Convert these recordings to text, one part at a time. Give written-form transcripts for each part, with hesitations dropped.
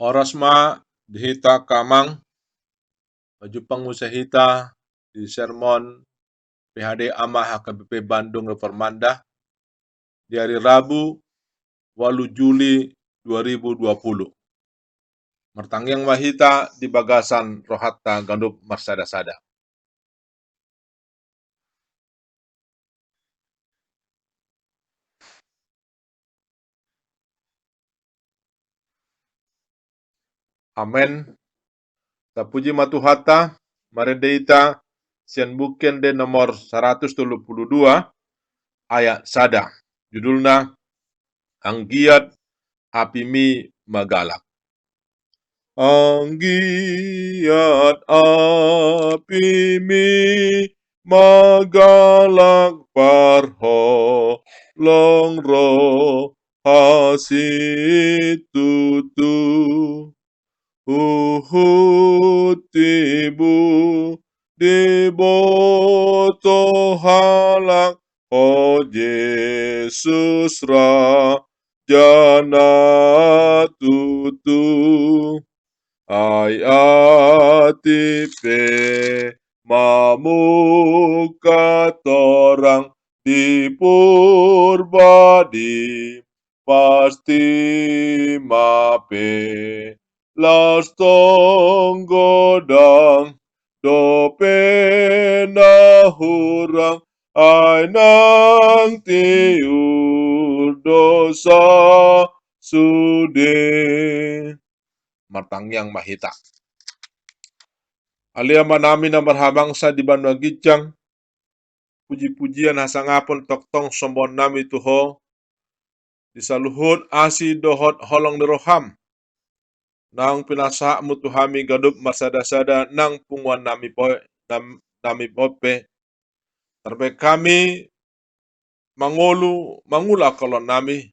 Oras ma dihita kamang baju pangusahita di sermon PHD Amah HKBP Bandung Reformanda di hari Rabu 8 Juli 2020. Mertangyang wahita di bagasan rohatta gandup marsada-sada. Amen. Tapuji matuhata, maredeita, sian buken de nomor 132, ayat sada. Judulna, Anggiat Apimi Magalak. Anggiat apimi magalak parho longro hasitutu uhutibu diboto halak o Yesus Rajana tutu ai atipe mamuka torang di purbadi pasti mape las tonggodang dope nahurang ai nang tiur dosa sude martangyang mahita. Alia manami na marhabangsa di banwa gijang, puji-pujian hasangapun toktong sombon nami tuho, disaluhut asi dohot holong niroham, nang pinasa mutuhami gadup masada-sada nang punguan nami pope, terbaik kami mangula kolon nami,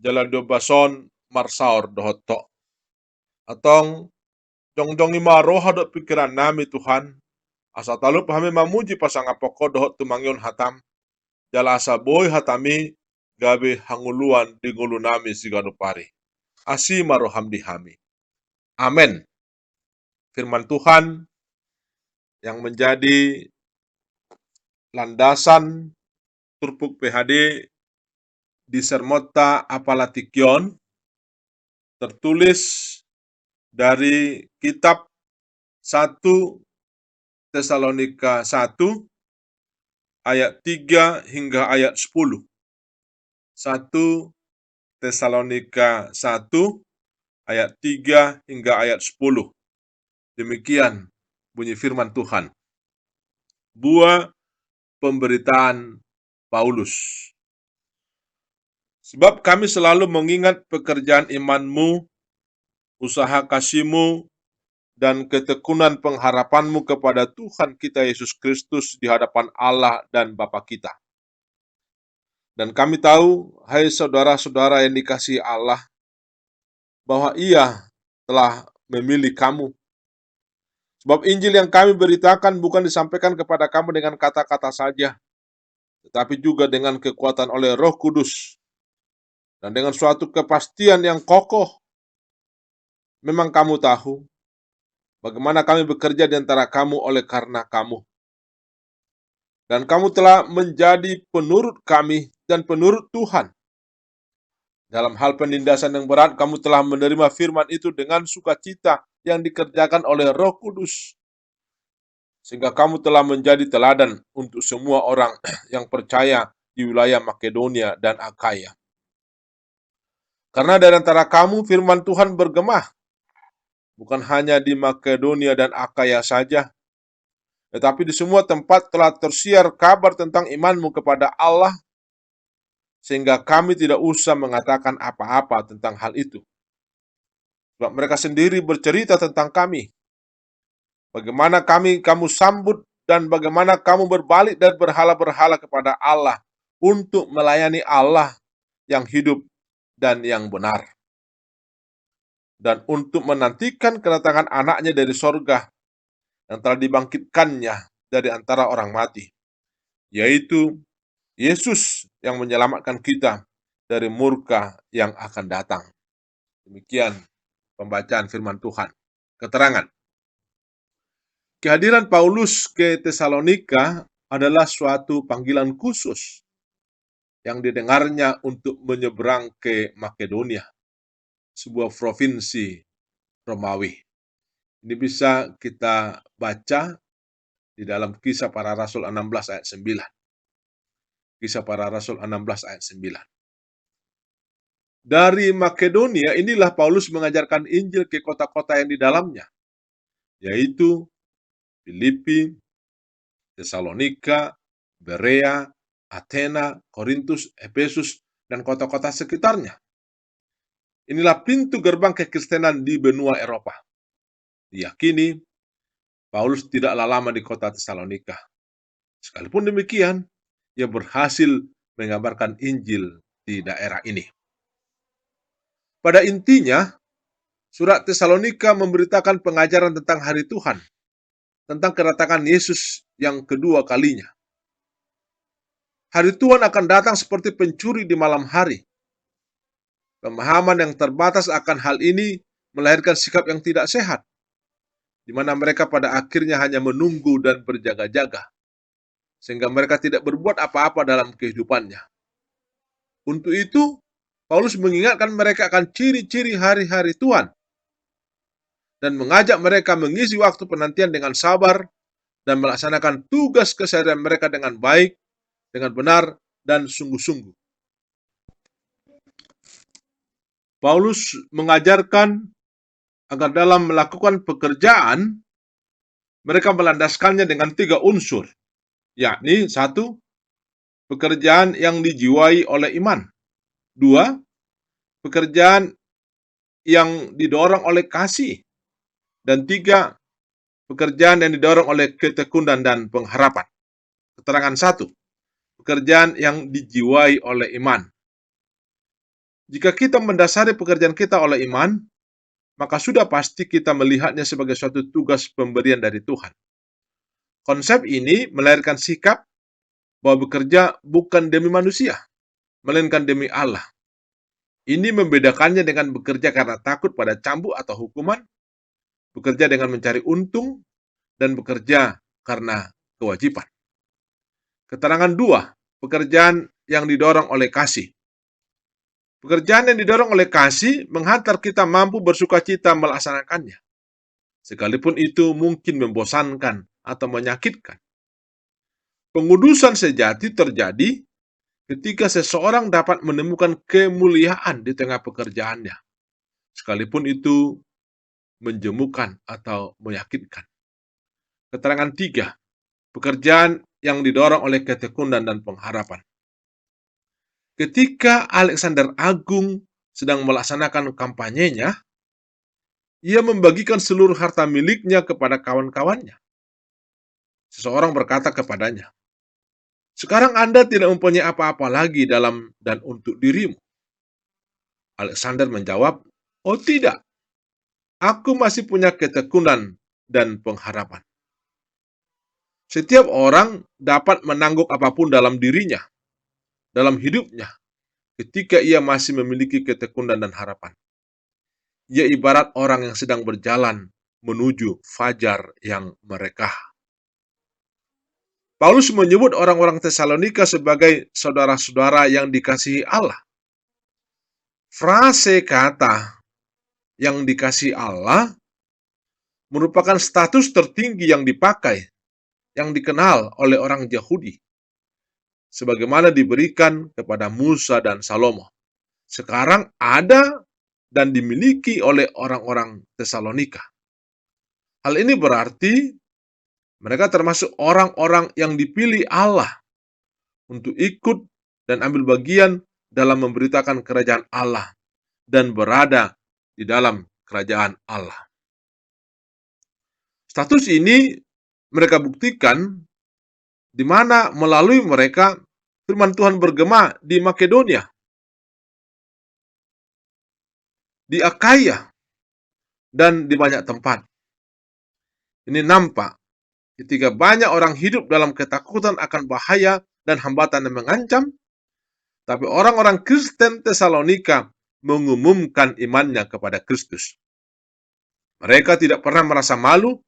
jalan dobason marsaor dohot to. Atong jong-jong ima roha dot pikiran nami Tuhan, asa talup kami mamuji pasanga poko dohot tumangyon hatam, jala asa boy hatami gabe hanguluan di ngulu nami sigano pari. Asi maroham di hami. Amen. Firman Tuhan yang menjadi landasan turpuk PHD di Sermota Apalatikion tertulis dari kitab 1 Tesalonika 1 ayat 3 hingga ayat 10. 1 Tesalonika 1 ayat 3 hingga ayat 10. Demikian bunyi firman Tuhan. Buah pemberitaan Paulus. Sebab kami selalu mengingat pekerjaan imanmu, usaha kasihmu, dan ketekunan pengharapanmu kepada Tuhan kita Yesus Kristus di hadapan Allah dan Bapa kita. Dan kami tahu, hai saudara-saudara yang dikasihi Allah, bahwa Ia telah memilih kamu. Sebab Injil yang kami beritakan bukan disampaikan kepada kamu dengan kata-kata saja, tetapi juga dengan kekuatan oleh Roh Kudus, dan dengan suatu kepastian yang kokoh. Memang kamu tahu bagaimana kami bekerja di antara kamu oleh karena kamu. Dan kamu telah menjadi penurut kami dan penurut Tuhan. Dalam hal penindasan yang berat, kamu telah menerima firman itu dengan sukacita yang dikerjakan oleh Roh Kudus. Sehingga kamu telah menjadi teladan untuk semua orang yang percaya di wilayah Makedonia dan Akaya. Karena dari antara kamu firman Tuhan bergema, bukan hanya di Makedonia dan Akaya saja, tetapi di semua tempat telah tersiar kabar tentang imanmu kepada Allah, sehingga kami tidak usah mengatakan apa-apa tentang hal itu. Sebab mereka sendiri bercerita tentang kami, bagaimana kamu sambut dan bagaimana kamu berbalik dari berhala-berhala kepada Allah untuk melayani Allah yang hidup dan yang benar. Dan untuk menantikan kedatangan anaknya dari sorga yang telah dibangkitkannya dari antara orang mati, yaitu Yesus yang menyelamatkan kita dari murka yang akan datang. Demikian pembacaan firman Tuhan. Keterangan. Kehadiran Paulus ke Tesalonika adalah suatu panggilan khusus yang didengarnya untuk menyeberang ke Makedonia, sebuah provinsi Romawi. Ini bisa kita baca di dalam Kisah Para Rasul 16 ayat 9. Kisah Para Rasul 16 ayat 9. Dari Makedonia inilah Paulus mengajarkan Injil ke kota-kota yang di dalamnya, yaitu Filipi, Tesalonika, Berea, Athena, Korintus, Efesus, dan kota-kota sekitarnya. Inilah pintu gerbang kekristenan di benua Eropa. Diyakini, Paulus tidaklah lama di kota Tesalonika. Sekalipun demikian, ia berhasil mengabarkan Injil di daerah ini. Pada intinya, surat Tesalonika memberitakan pengajaran tentang hari Tuhan, tentang kedatangan Yesus yang kedua kalinya. Hari Tuhan akan datang seperti pencuri di malam hari. Pemahaman yang terbatas akan hal ini melahirkan sikap yang tidak sehat, di mana mereka pada akhirnya hanya menunggu dan berjaga-jaga, sehingga mereka tidak berbuat apa-apa dalam kehidupannya. Untuk itu, Paulus mengingatkan mereka akan ciri-ciri hari-hari Tuhan, dan mengajak mereka mengisi waktu penantian dengan sabar, dan melaksanakan tugas keseharian mereka dengan baik, dengan benar, dan sungguh-sungguh. Paulus mengajarkan agar dalam melakukan pekerjaan, mereka melandaskannya dengan 3 unsur, yakni 1. Pekerjaan yang dijiwai oleh iman. 2. Pekerjaan yang didorong oleh kasih. Dan 3. Pekerjaan yang didorong oleh ketekunan dan pengharapan. Keterangan 1. Pekerjaan yang dijiwai oleh iman. Jika kita mendasari pekerjaan kita oleh iman, maka sudah pasti kita melihatnya sebagai suatu tugas pemberian dari Tuhan. Konsep ini melahirkan sikap bahwa bekerja bukan demi manusia, melainkan demi Allah. Ini membedakannya dengan bekerja karena takut pada cambuk atau hukuman, bekerja dengan mencari untung, dan bekerja karena kewajiban. Keterangan 2, pekerjaan yang didorong oleh kasih. Pekerjaan yang didorong oleh kasih menghantar kita mampu bersukacita melaksanakannya, sekalipun itu mungkin membosankan atau menyakitkan. Pengudusan sejati terjadi ketika seseorang dapat menemukan kemuliaan di tengah pekerjaannya, sekalipun itu menjemukan atau menyakitkan. Keterangan 3, pekerjaan yang didorong oleh ketekunan dan pengharapan. Ketika Alexander Agung sedang melaksanakan kampanyenya, ia membagikan seluruh harta miliknya kepada kawan-kawannya. Seseorang berkata kepadanya, "Sekarang Anda tidak mempunyai apa-apa lagi dalam dan untuk dirimu." Alexander menjawab, "Oh tidak, aku masih punya ketekunan dan pengharapan." Setiap orang dapat menangguk apapun dalam dirinya, dalam hidupnya, ketika ia masih memiliki ketekunan dan harapan. Ia ibarat orang yang sedang berjalan menuju fajar yang merekah. Paulus menyebut orang-orang Tesalonika sebagai saudara-saudara yang dikasihi Allah. Frase kata yang dikasihi Allah merupakan status tertinggi yang dipakai, yang dikenal oleh orang Yahudi, sebagaimana diberikan kepada Musa dan Salomo. Sekarang ada dan dimiliki oleh orang-orang Tesalonika. Hal ini berarti mereka termasuk orang-orang yang dipilih Allah untuk ikut dan ambil bagian dalam memberitakan kerajaan Allah dan berada di dalam kerajaan Allah. Status ini mereka buktikan di mana melalui mereka firman Tuhan bergema di Makedonia, di Akhaia, dan di banyak tempat. Ini nampak ketika banyak orang hidup dalam ketakutan akan bahaya dan hambatan yang mengancam, tapi orang-orang Kristen Tesalonika mengumumkan imannya kepada Kristus. Mereka tidak pernah merasa malu,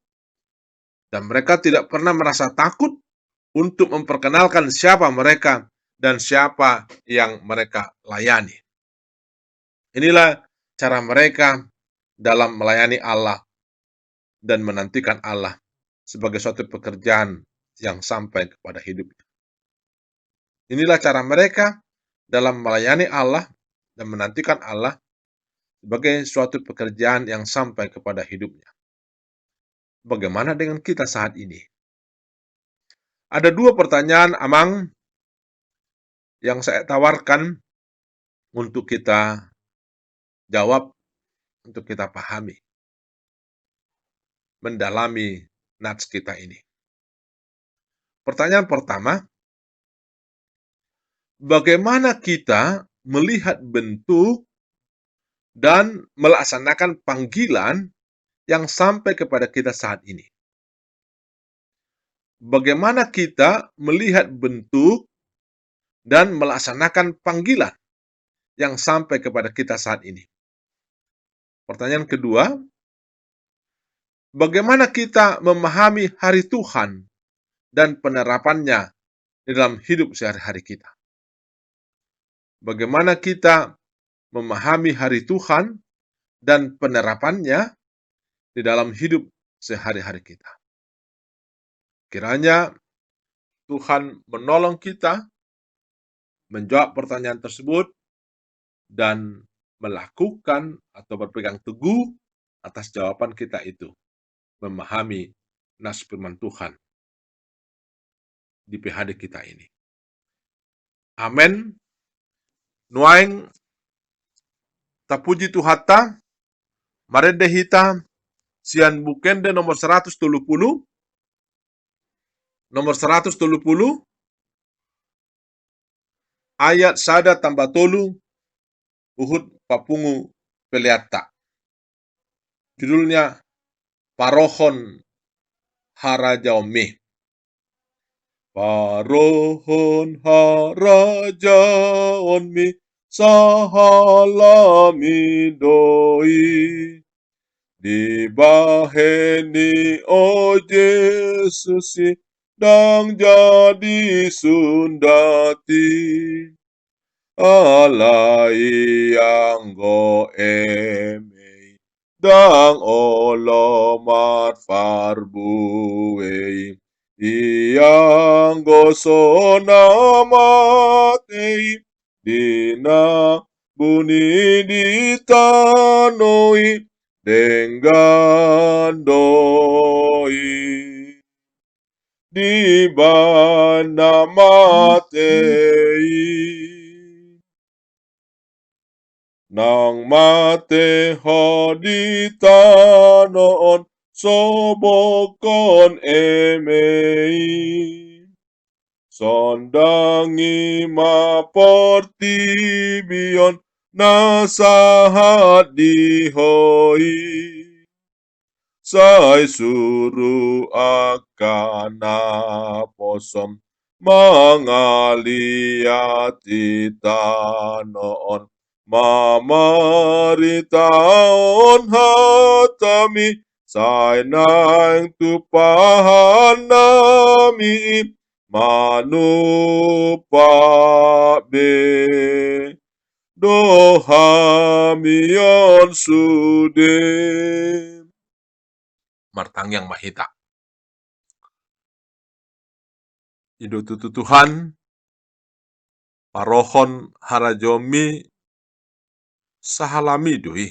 dan mereka tidak pernah merasa takut untuk memperkenalkan siapa mereka dan siapa yang mereka layani. Inilah cara mereka dalam melayani Allah dan menantikan Allah sebagai suatu pekerjaan yang sampai kepada hidupnya. Inilah cara mereka dalam melayani Allah dan menantikan Allah sebagai suatu pekerjaan yang sampai kepada hidupnya. Bagaimana dengan kita saat ini? Ada dua pertanyaan amang yang saya tawarkan untuk kita jawab, untuk kita pahami, mendalami nats kita ini. Pertanyaan pertama, bagaimana kita melihat bentuk dan melaksanakan panggilan yang sampai kepada kita saat ini? Bagaimana kita melihat bentuk dan melaksanakan panggilan yang sampai kepada kita saat ini? Pertanyaan kedua, bagaimana kita memahami hari Tuhan dan penerapannya di dalam hidup sehari-hari kita? Bagaimana kita memahami hari Tuhan dan penerapannya di dalam hidup sehari-hari kita? Kiranya Tuhan menolong kita menjawab pertanyaan tersebut dan melakukan atau berpegang teguh atas jawaban kita itu, memahami nas firman Tuhan di PHD kita ini. Amin. Nuaing tapuji Tuhata, marede hita, sian bukende nomor 130, ayat sada tambah tolu, uhud papungu peliata. Judulnya Parohon Harajaomi. Parohon Harajaomi sahalami doi. Dibaheni o Yesusi dang jadi sundati. Alai anggo emei dang olomat farbuei. Iang gosona matei dina buni ditanoi dengan doi di bana matei nang mate hoditanon sobokon emei sondangi maportibion nasahat dihoi sai suruh akan posom mangaliati tanon mamaritaon hatami sai nang tupahan nami manupa be dohamion sude. Martang yang mahita. Ido tutu Tuhan, parohon harajomi sahalami doi.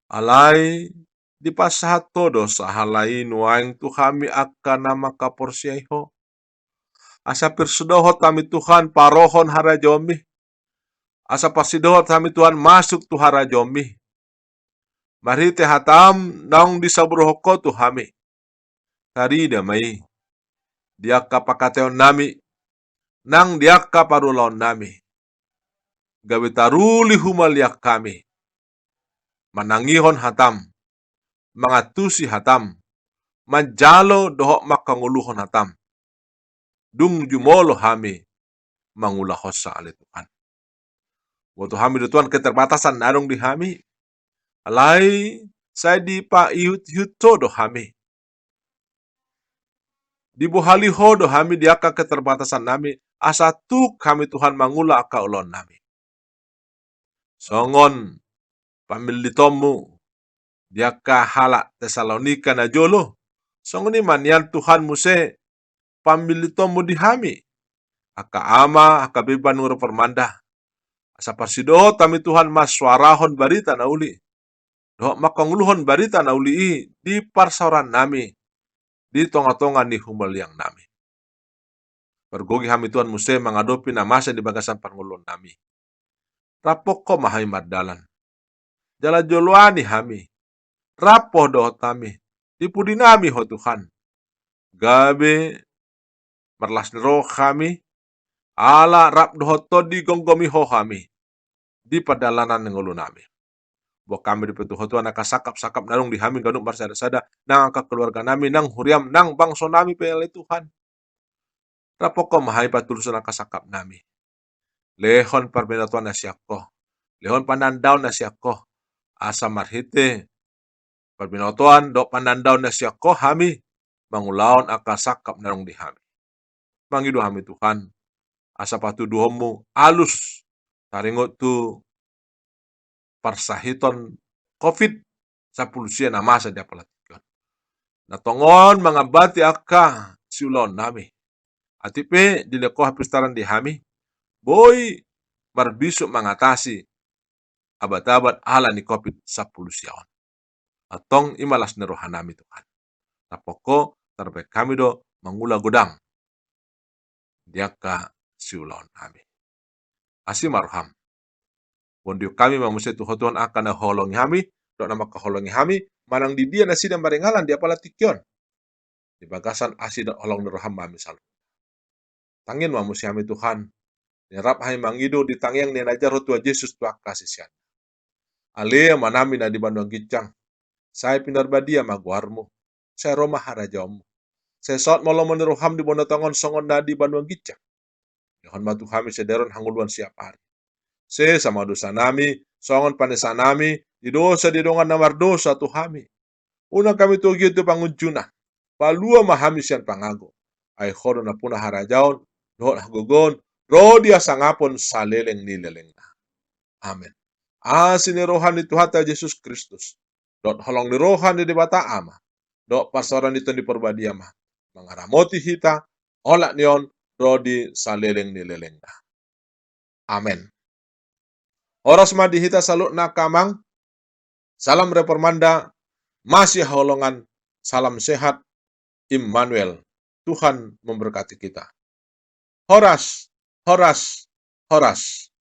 Alai di pasahat todo sahalai nuaing Tuhami akan nama kaporsiaiho. Asa persudohot kami Tuhan parohon harajomi. Asa pasidohot kami Tuhan masuk tu harajomi. Mari te hatam naung disabrohoko Tuhami. Tari damai. Diaka pakateon nami. Nang diaka parulaon nami. Gawe taruli humaliak kami. Manangihon hatam. Mangatusi hatam. Manjalo dohok makanguluhon hatam. Dung jumolo hami mangulahosa ale Tuhan. Waktu hami do Tuhan keterbatasan narung di hami. Alai Saya di pa ihut do hami. Di buhali do hami diaka keterbatasan nami. Asa tu kami Tuhan mangula aka ulon nami. Songon pamilitomu diaka halak Tesalonika na jolo. Songon iman yan Tuhan muse pamilitomu di hami. Aka ama, aka beban ngoro permanda. Asa parsido tami Tuhan mas suarahon barita na uli. Doh makanguluhon barita na uli di parsauran nami. Di tonga-tonga ni humal yang nami. Pergogi hami Tuhan muse mengadopi namasa di bagasan pangulun nami. Rapok ko mahai mardalan. Jala joloani hami. Rapoh doh tami. Dipudi nami ho Tuhan. Gabe merlas roh kami. Ala rap doh todi gonggomi ho kami. Di padalanan ngulu nami. Bo kami di petuho Tuhan nakasakap-sakap narung di hami ganuk marsada-sada nang angka keluarga nami nang huriam nang bangso nami pele Tuhan. Rapoko mahai patulusan nakasakap nami. Lehon parbedatuan nasyako. Lehon panandaw nasyako. Asa marhite parbedatuan do panandaw nasyako hami mangulaon akasakap narung di hami. Mangidu hami Tuhan. Asa patuduhomu alus taringot tu parsahiton COVID-19 na masa di apalatikan. Natongon mangabati aka siulon nami. Atipe dileko hapistaran di hami. Boy marbisuk mengatasi abad-abad ala ni COVID-19. Atong imalas nerohan nami Tuhan. Tapoko terbaik kami do mangula godang. Diaka siulon nami. Asim marham. Bondio kami mamusia Tuhan akan naholongi hami, dok nama keholongi hami, manang di dia nasi dan barengalan di apalatikion. Di bagasan asi dan holong neroham mami salu. Tangin mamusia hami Tuhan, nirap hai mangido di tangyang ni najar tua Yesus tua kasih sian. Ale manami na di Bandung Gicang. Saya pinar badia maguarmu. Saya Roma harajamu. Saya saat malam meneroham di Bondotongon songon na di Bandung Gicang. Yohan matu kami sederon hanguluan siap hari. Se sama dosa nami, songon panesa nami, di dosa di dongan namar dosa tu hami. Una kami tu gitu pangunjuna. Palua mahami sian pangago. Ay khodo na puna harajaon, dohot hagogon, rodia sangapon saleleng nileleng na. Amen. Asini rohan itu hata Yesus Kristus. Dot holong ni rohan di bata ama. Dot pasaran itu di perbadia ma. Mengaramoti hita, olak nion, rodi saleleng nileleng na. Amen. Oras madi hita salut na kamang. Salam reformanda. Masih holongan. Salam sehat. Immanuel. Tuhan memberkati kita. Horas. Horas. Horas.